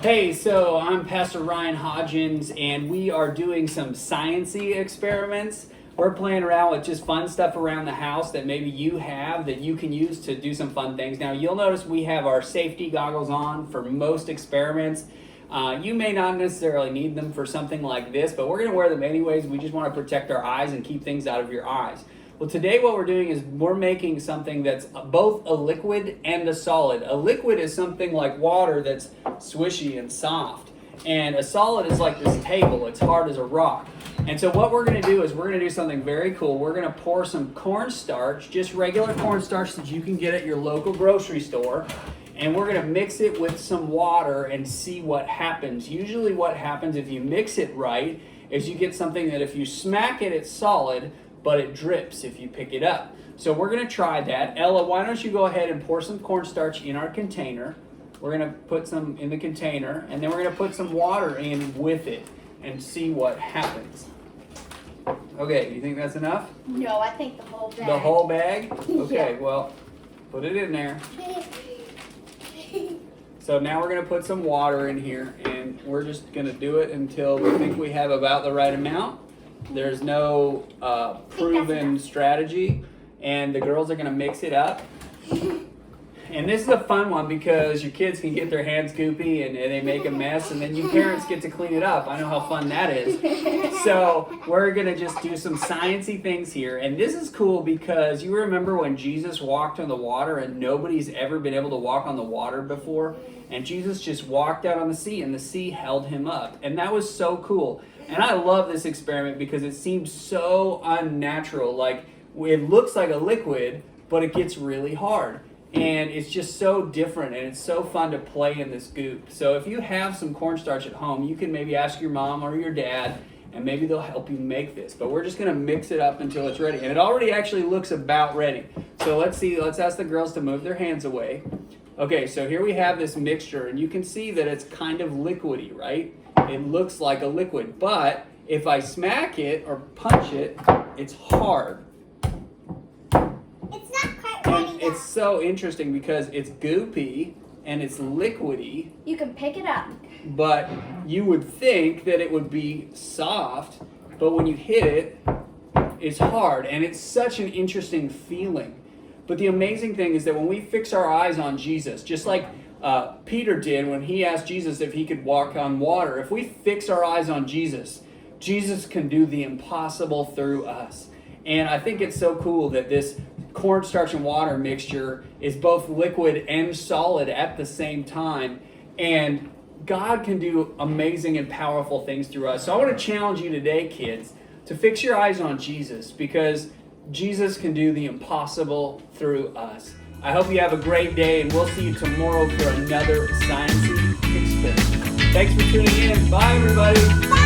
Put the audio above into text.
Hey, so I'm Pastor Ryan Hodgins, and we are doing some science-y experiments. We're playing around with just fun stuff around the house that maybe you have that you can use to do some fun things. Now, you'll notice we have our safety goggles on for most experiments. You may not necessarily need them for something like this, but we're going to wear them anyways. We just want to protect our eyes and keep things out of your eyes. Well, today what we're doing is we're making something that's both a liquid and a solid. A liquid is something like water that's swishy and soft. And a solid is like this table. It's hard as a rock. And so what we're going to do is we're going to do something very cool. We're going to pour some cornstarch, just regular cornstarch that you can get at your local grocery store. And we're going to mix it with some water and see what happens. Usually what happens if you mix it right is you get something that if you smack it, it's solid, but it drips if you pick it up. So we're going to try that. Ella, why don't you go ahead and pour some cornstarch in our container. We're going to put some in the container, and then we're going to put some water in with it and see what happens. Okay, you think that's enough? No, I think the whole bag. The whole bag? Okay, Yeah. well, put it in there. So now we're going to put some water in here, and we're just going to do it until we think we have about the right amount. There's no proven strategy, and the girls are going to mix it up. And this is a fun one because your kids can get their hands goopy and they make a mess, and then you parents get to clean it up. I know how fun that is. So we're going to just do some sciencey things here. And this is cool because you remember when Jesus walked on the water and nobody's ever been able to walk on the water before? And Jesus just walked out on the sea and the sea held him up. And that was so cool. And I love this experiment because it seems so unnatural. Like, it looks like a liquid, but it gets really hard. And it's just so different, and it's so fun to play in this goop. So if you have some cornstarch at home, you can maybe ask your mom or your dad, and maybe they'll help you make this. But we're just going to mix it up until it's ready. And it already actually looks about ready. So let's see. Let's ask the girls to move their hands away. Okay, so here we have this mixture, and you can see that it's kind of liquidy, right? It looks like a liquid. But if I smack it or punch it, it's hard. And it's so interesting because it's goopy and it's liquidy. You can pick it up. But you would think that it would be soft, but when you hit it, it's hard. And it's such an interesting feeling. But the amazing thing is that when we fix our eyes on Jesus, just like Peter did when he asked Jesus if he could walk on water, if we fix our eyes on Jesus, Jesus can do the impossible through us. And I think it's so cool that this cornstarch and water mixture is both liquid and solid at the same time. And God can do amazing and powerful things through us. So I want to challenge you today, kids, to fix your eyes on Jesus because Jesus can do the impossible through us. I hope you have a great day, and we'll see you tomorrow for another Sciencey experiment. Thanks for tuning in. Bye, everybody. Bye.